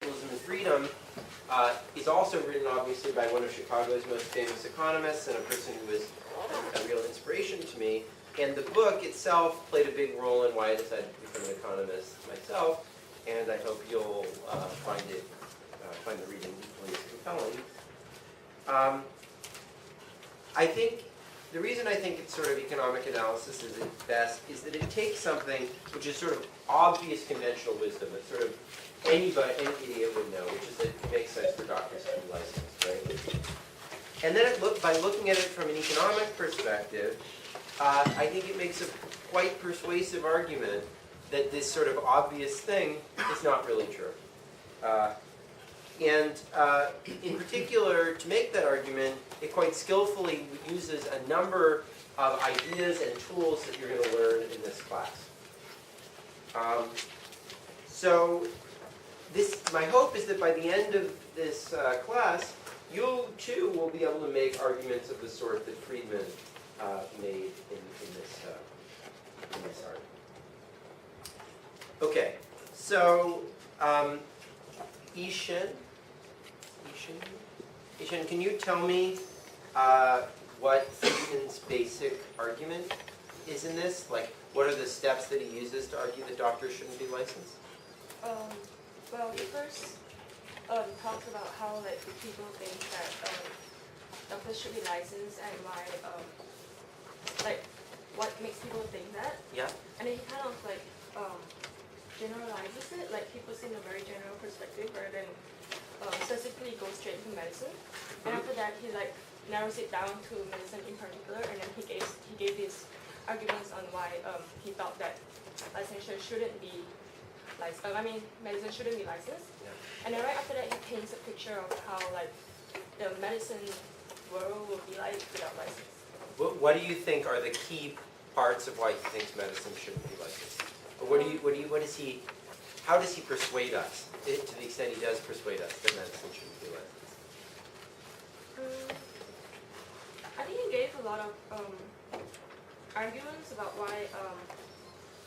Capitalism and Freedom is also written, obviously, by one of Chicago's most famous economists and a person who was a real inspiration to me. And the book itself played a big role in why I decided to become an economist myself. And I hope you'll find the reading equally as compelling. I think the reason I think it's sort of economic analysis is at best is that it takes something which is sort of obvious conventional wisdom that sort of any idiot would know, which is that it makes sense for doctors to be licensed, right? And then by looking at it from an economic perspective, I think it makes a quite persuasive argument that this sort of obvious thing is not really true. And in particular, to make that argument, it quite skillfully uses a number of ideas and tools that you're going to learn in this class. So my hope is that by the end of this class, you too will be able to make arguments of the sort that Friedman made in this article. Okay, so Ishin, can you tell me what Friedman's basic argument is in this? Like, what are the steps that he uses to argue that doctors shouldn't be licensed? Well, he first talks about how like the people think that doctors should be licensed and why like what makes people think that. Yeah. And then he kind of like generalizes it, like he puts in a very general perspective rather than specifically goes straight to medicine. And after that, he like narrows it down to medicine in particular, and then he gave these arguments on why he felt that licensure shouldn't be medicine shouldn't be licensed. Yeah. And then right after that, he paints a picture of how like the medicine world will be like without license. What do you think are the key parts of why he thinks medicine shouldn't be licensed? Or how does he persuade us, to the extent he does persuade us, that medicine shouldn't be licensed? I think he gave a lot of arguments about why,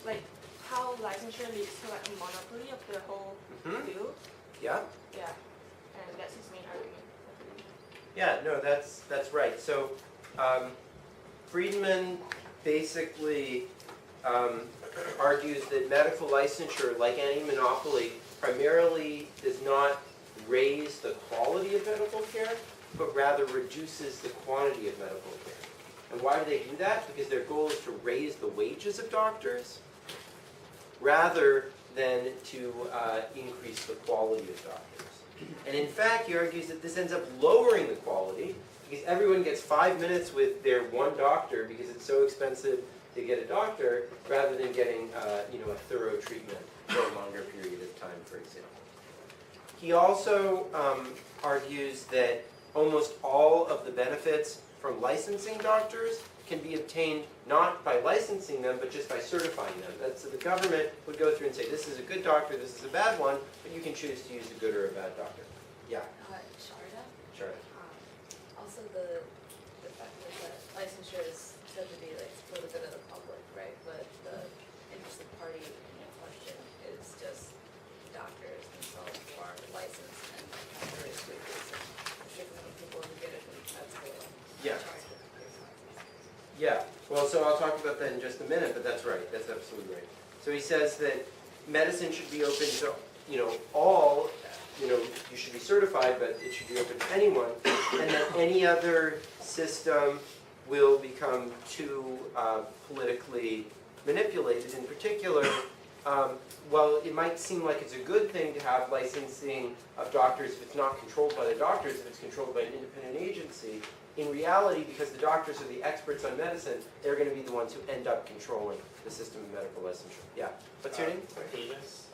like, how licensure leads to like a monopoly of the whole field. Yeah? Yeah, and that's his main argument. Yeah, no, that's right. So Friedman basically argues that medical licensure, like any monopoly, primarily does not raise the quality of medical care, but rather reduces the quantity of medical care. And why do they do that? Because their goal is to raise the wages of doctors rather than to increase the quality of doctors. And in fact, he argues that this ends up lowering the quality because everyone gets 5 minutes with their one doctor because it's so expensive to get a doctor rather than getting a thorough treatment for a longer period of time, for example. He also argues that almost all of the benefits from licensing doctors can be obtained not by licensing them, but just by certifying them. So the government would go through and say, this is a good doctor, this is a bad one, but you can choose to use a good or a bad doctor. Yeah? Sharda? Sure. Also the fact that licensure is said to be like for the good of the public, right? But the interested party in question is just doctors themselves who are licensed and have various wages and restricting the people who get it, and that's the Yeah. charge. Yeah, well, so I'll talk about that in just a minute, but that's right. That's absolutely right. So he says that medicine should be open to, all, you should be certified, but it should be open to anyone, and that any other system will become too politically manipulated. In particular, while it might seem like it's a good thing to have licensing of doctors if it's not controlled by the doctors, if it's controlled by an independent agency, in reality, because the doctors are the experts on medicine, they're going to be the ones who end up controlling the system of medical licensure. Yeah. What's your name? Tejas.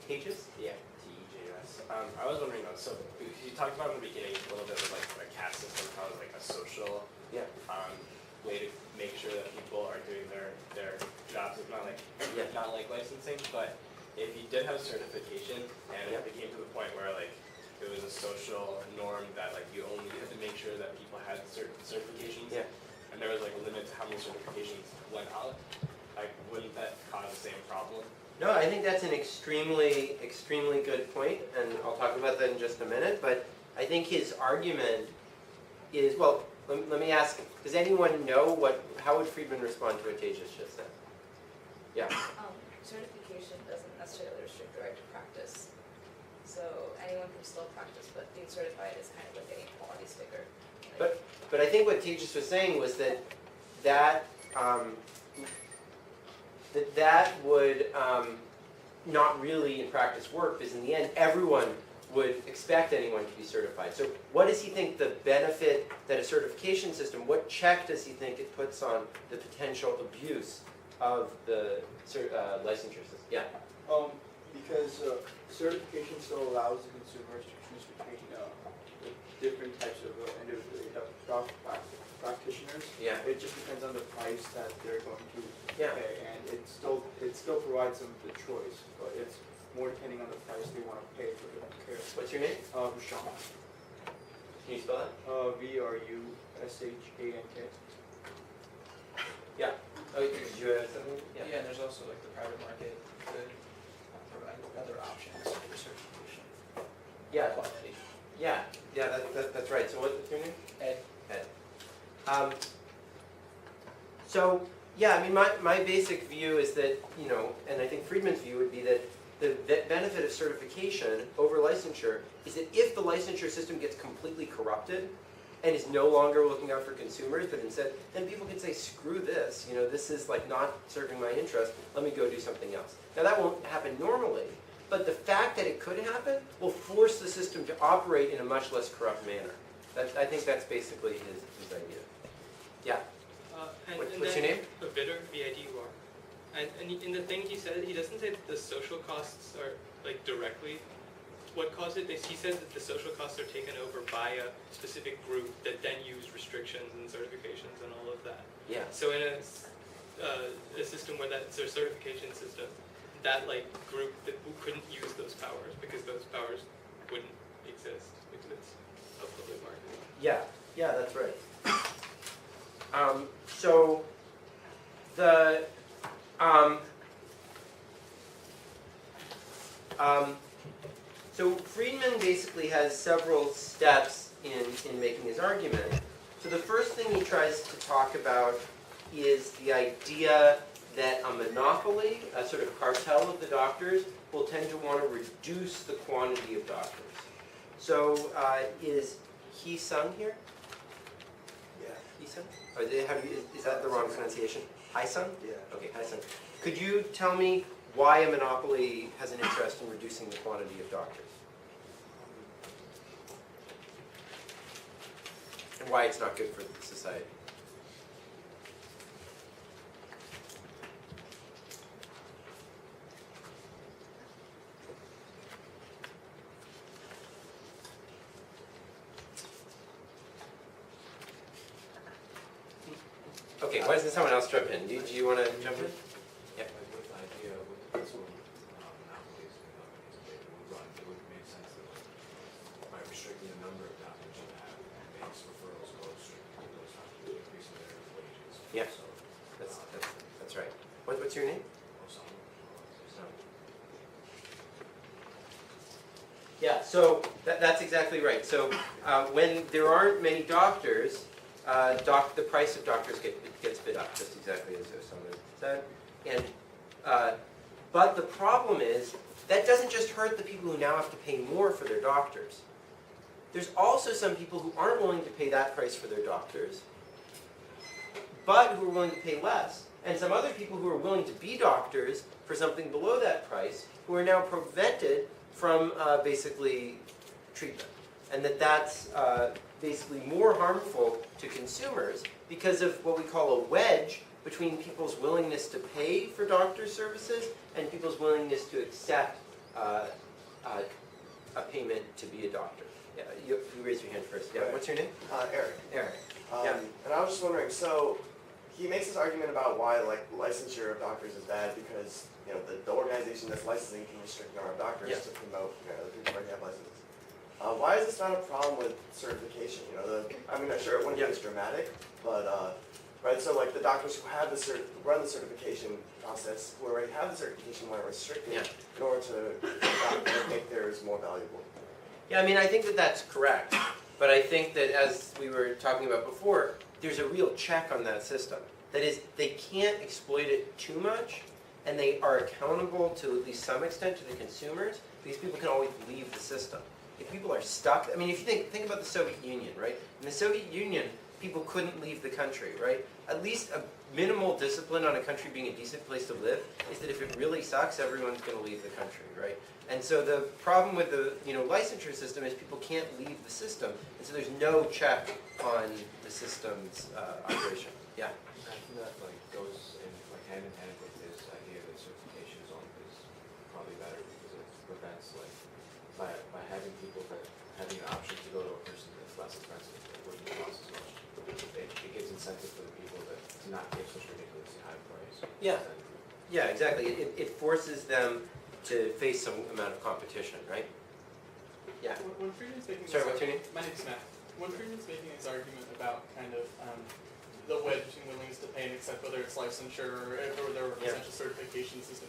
Tejas? Yeah, T-E-J-S. I was wondering, so you talked about in the beginning a little bit of like a caste system, how it's like a social way to make sure that people are doing their jobs. It's not like licensing, but if you did have certification and it became to the point where like it was a social norm that like you had to make sure that people had certain certifications, and there was like a limit to how many certifications went out, like wouldn't that cause the same problem? No, I think that's an extremely good point, and I'll talk about that in just a minute, but I think his argument is, well, let me ask, does anyone know how would Friedman respond to what Tejas just said? Yeah. Certification doesn't necessarily restrict the right to practice. So anyone can still practice, but being certified is kind of like getting a quality sticker. But I think what Tejas was saying was that would not really in practice work, because in the end everyone would expect anyone to be certified. So what does he think the benefit that a certification system, what check does he think it puts on the potential abuse of the licensure system? Yeah. Because certification still allows the consumers to choose between different types of individual practitioners. Yeah. It just depends on the price that they're going to Yeah. pay, and it still provides them the choice, but it's more depending on the price they want to pay for the care. What's your name? Rushan. Can you spell that? VRUSHANK. Yeah. Oh, did you have something? Yeah, and there's also like the private market could provide other options for certification. Yeah. Quality. Yeah. Yeah. That's right. So what's your name? Ed. Ed. So yeah, I mean, my basic view is that, you know, and I think Friedman's view would be that the benefit of certification over licensure is that if the licensure system gets completely corrupted and is no longer looking out for consumers, but instead, then people can say, screw this, you know, this is like not serving my interest, let me go do something else. Now that won't happen normally, but the fact that it could happen will force the system to operate in a much less corrupt manner. I think that's basically his idea. Yeah. What's your name? Vidar, V-I-D-U-R. And in the thing he said, he doesn't say that the social costs are like directly what caused it. He says that the social costs are taken over by a specific group that then use restrictions and certifications and all of that. Yeah. So in a system where that's a certification system, that like group that couldn't use those powers because those powers wouldn't exist because it's a public market. Yeah, that's right. So the so Friedman basically has several steps in making his argument. So the first thing he tries to talk about is the idea that a monopoly, a sort of cartel of the doctors, will tend to want to reduce the quantity of doctors. So is he sung here? Yeah. He sung? Or is that the wrong pronunciation? Hai sung? Yeah. Okay, Hai sung. Could you tell me why a monopoly has an interest in reducing the quantity of doctors? And why it's not good for society? Okay, why doesn't someone else jump in? Do you want to jump in? Yeah. Like with the idea with the principle monopolies and companies the way they would run, it would make sense that like, by restricting the number of doctors you have, it makes referrals go strictly to those doctors, increasing their wages. Yeah. So That's right. What's your name? Yeah, so that's exactly right. So when there aren't many doctors, the price of doctors gets bid up, just exactly as someone said. And but the problem is that doesn't just hurt the people who now have to pay more for their doctors. There's also some people who aren't willing to pay that price for their doctors, but who are willing to pay less. And some other people who are willing to be doctors for something below that price, who are now prevented from basically treatment. And that's basically more harmful to consumers because of what we call a wedge between people's willingness to pay for doctor services and people's willingness to accept a payment to be a doctor. Yeah, you raise your hand first. Yeah, what's your name? Eric. Eric. And I was just wondering, so he makes this argument about why like licensure of doctors is bad because you know the organization that's licensing can restrict the number of doctors to promote the people who have licenses. Why is this not a problem with certification? You know, I mean, sure it wouldn't be as dramatic, but right? So like the doctors who have run the certification process, who already have the certification, want to restrict it in order to make theirs more valuable. Yeah, I mean, I think that that's correct, but I think that as we were talking about before, there's a real check on that system. That is, they can't exploit it too much, and they are accountable to at least some extent to the consumers, because people can always leave the system. If people are stuck, I mean, if you think about the Soviet Union, right? In the Soviet Union, people couldn't leave the country, right? At least a minimal discipline on a country being a decent place to live is that if it really sucks, everyone's going to leave the country, right? And so the problem with the licensure system is people can't leave the system, and so there's no check on the system's operation. Yeah. I think that like goes in like hand in hand with this idea that certification is probably better because it prevents like by having people that having an option to go to a person that's less expensive that wouldn't cost as much. It gives incentive for the people that to not give such ridiculously high price. Yeah. Yeah, exactly. It forces them to face some amount of competition, right? Yeah. When Friedman's making Sorry, what's your name? My name's Matt. When Friedman's making his argument about kind of the wedge between willingness to pay and accept, whether it's licensure or there were potential certification system,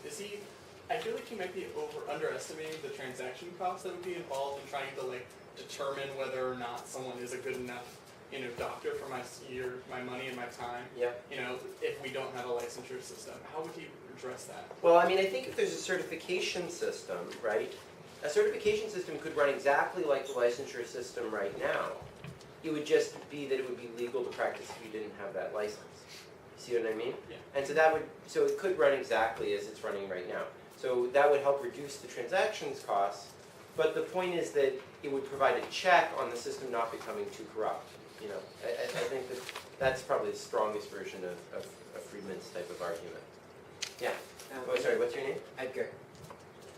I feel like he might be underestimating the transaction costs that would be involved in trying to like determine whether or not someone is a good enough doctor for my money and my time. Yeah. If we don't have a licensure system, how would he address that? Well, I mean, I think if there's a certification system, right? A certification system could run exactly like the licensure system right now. It would just be that it would be legal to practice if you didn't have that license. See what I mean? Yeah. And so it could run exactly as it's running right now. So that would help reduce the transactions costs, but the point is that it would provide a check on the system not becoming too corrupt. I think that's probably the strongest version of Friedman's type of argument. Yeah. Oh, sorry, what's your name? Edgar.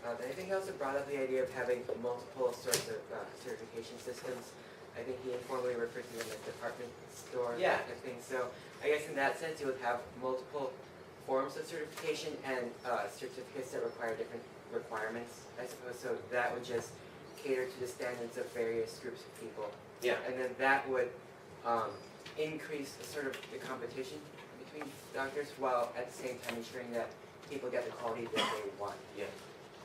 I think he also brought up the idea of having multiple sorts of certification systems. I think he informally referred to them as department store Yeah. type of thing. So I guess in that sense, you would have multiple forms of certification and certificates that require different requirements, I suppose. So that would just cater to the standards of various groups of people. Yeah. And then that would increase sort of the competition between doctors while at the same time ensuring that people get the quality that they want. Yeah.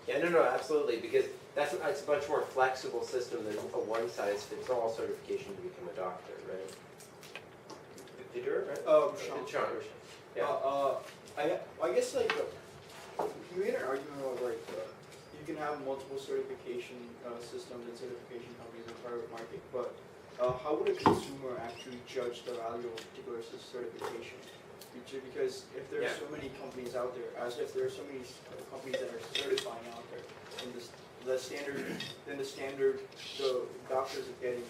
Yeah, no, absolutely, because it's a much more flexible system than a one-size-fits-all certification to become a doctor, right? Vidura, right? Sean. Yeah. I guess like he made an argument about like you can have multiple certification systems and certification companies in the private market, but how would a consumer actually judge the value of a particular certification? Because if there are so many companies out there, as if there are so many companies that are certifying out there, and the standard the doctors are getting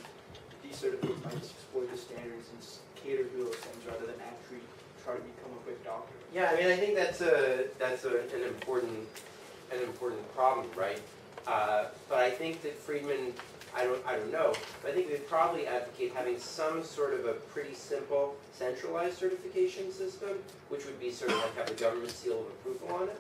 decertified might just exploit the standards and cater to those things rather than actually try to become a good doctor. Yeah, I mean, I think that's an important problem, right? But I think that Friedman, I don't know, but I think they'd probably advocate having some sort of a pretty simple centralized certification system, which would be sort of like have the government seal of approval on it,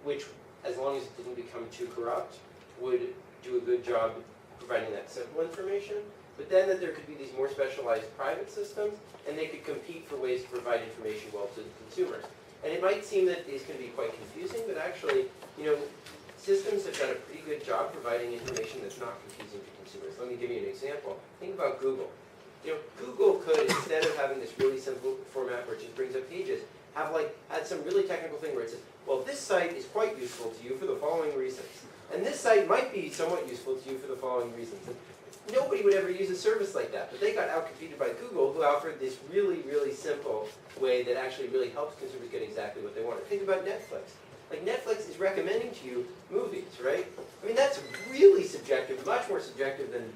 which, as long as it didn't become too corrupt, would do a good job providing that simple information. But then that there could be these more specialized private systems, and they could compete for ways to provide information well to the consumers. And it might seem that these can be quite confusing, but actually, systems have done a pretty good job providing information that's not confusing to consumers. Let me give you an example. Think about Google. Google could, instead of having this really simple format where it just brings up pages, had some really technical thing where it says, well, this site is quite useful to you for the following reasons. And this site might be somewhat useful to you for the following reasons. And nobody would ever use a service like that, but they got outcompeted by Google, who offered this really, really simple way that actually really helps consumers get exactly what they want. Think about Netflix. Like Netflix is recommending to you movies, right? I mean, that's really subjective, much more subjective than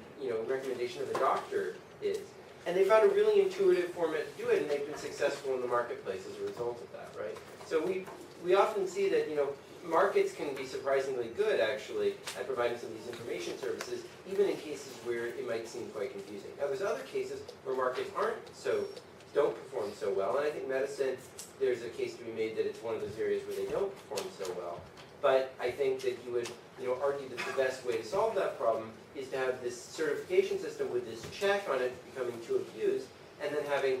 recommendation of the doctor is. And they found a really intuitive format to do it, and they've been successful in the marketplace as a result of that, right? So we often see that markets can be surprisingly good actually at providing some of these information services, even in cases where it might seem quite confusing. Now, there's other cases where markets don't perform so well, and I think medicine, there's a case to be made that it's one of those areas where they don't perform so well. But I think that you would argue that the best way to solve that problem is to have this certification system with this check on it becoming too abused, and then having